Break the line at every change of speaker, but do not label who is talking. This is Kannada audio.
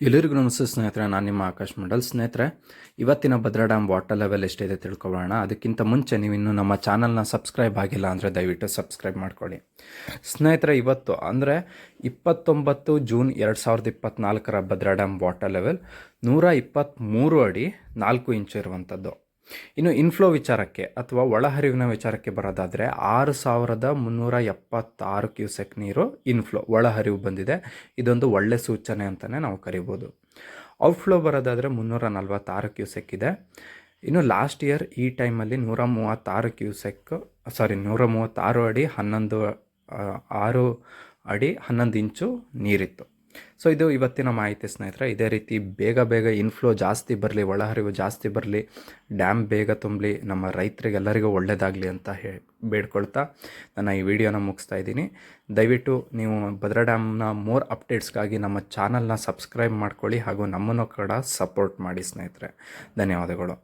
ಎಲ್ಲರಿಗೂ ನಮಸ್ತೆ ಸ್ನೇಹಿತರೆ, ನಾನು ನಿಮ್ಮ ಆಕಾಶ್ ಮಂಡಲ್. ಸ್ನೇಹಿತರೆ, ಇವತ್ತಿನ ಭದ್ರಾ ಡ್ಯಾಮ್ ವಾಟರ್ ಲೆವೆಲ್ ಎಷ್ಟಿದೆ ತಿಳ್ಕೊಳ್ಳೋಣ. ಅದಕ್ಕಿಂತ ಮುಂಚೆ ನೀವು ಇನ್ನೂ ನಮ್ಮ ಚಾನಲ್ನ ಸಬ್ಸ್ಕ್ರೈಬ್ ಆಗಿಲ್ಲ ಅಂದರೆ ದಯವಿಟ್ಟು ಸಬ್ಸ್ಕ್ರೈಬ್ ಮಾಡ್ಕೊಳ್ಳಿ. ಸ್ನೇಹಿತರೆ, ಇವತ್ತು ಅಂದರೆ 29 June 2024 Bhadra dam water level 123 ಅಡಿ 4 ಇಂಚು ಇರುವಂಥದ್ದು. ಇನ್ನು ಇನ್ಫ್ಲೋ ವಿಚಾರಕ್ಕೆ ಅಥವಾ ಒಳಹರಿವಿನ ವಿಚಾರಕ್ಕೆ ಬರೋದಾದರೆ 6376 ಕ್ಯೂಸೆಕ್ ನೀರು ಇನ್ಫ್ಲೋ ಒಳಹರಿವು ಬಂದಿದೆ. ಇದೊಂದು ಒಳ್ಳೆ ಸೂಚನೆ ಅಂತಲೇ ನಾವು ಕರಿಬೋದು. ಔಟ್ಫ್ಲೋ ಬರೋದಾದರೆ 346 ಕ್ಯೂಸೆಕ್ ಇದೆ. ಇನ್ನು ಲಾಸ್ಟ್ ಇಯರ್ ಈ ಟೈಮಲ್ಲಿ 136 ಅಡಿ 11 ಇಂಚು ನೀರಿತ್ತು. ಸೊ ಇದು ಇವತ್ತಿನ ಮಾಹಿತಿ ಸ್ನೇಹಿತರೆ. ಇದೇ ರೀತಿ ಬೇಗ ಇನ್ಫ್ಲೋ ಜಾಸ್ತಿ ಬರಲಿ, ಒಳಹರಿವು ಜಾಸ್ತಿ ಬರಲಿ, ಡ್ಯಾಮ್ ಬೇಗ ತುಂಬಲಿ, ನಮ್ಮ ರೈತರಿಗೆಲ್ಲರಿಗೂ ಒಳ್ಳೆಯದಾಗಲಿ ಅಂತ ಬೇಡ್ಕೊಳ್ತಾ ನಾನು ಈ ವಿಡಿಯೋನ ಮುಗಿಸ್ತಾ ಇದ್ದೀನಿ. ದಯವಿಟ್ಟು ನೀವು ಭದ್ರಾ ಡ್ಯಾಮ್ನ ಮೋರ್ ಅಪ್ಡೇಟ್ಸ್ಗಾಗಿ ನಮ್ಮ ಚಾನಲ್ನ ಸಬ್ಸ್ಕ್ರೈಬ್ ಮಾಡ್ಕೊಳ್ಳಿ ಹಾಗೂ ನಮ್ಮನ್ನು ಕೂಡ ಸಪೋರ್ಟ್ ಮಾಡಿ ಸ್ನೇಹಿತರೆ. ಧನ್ಯವಾದಗಳು.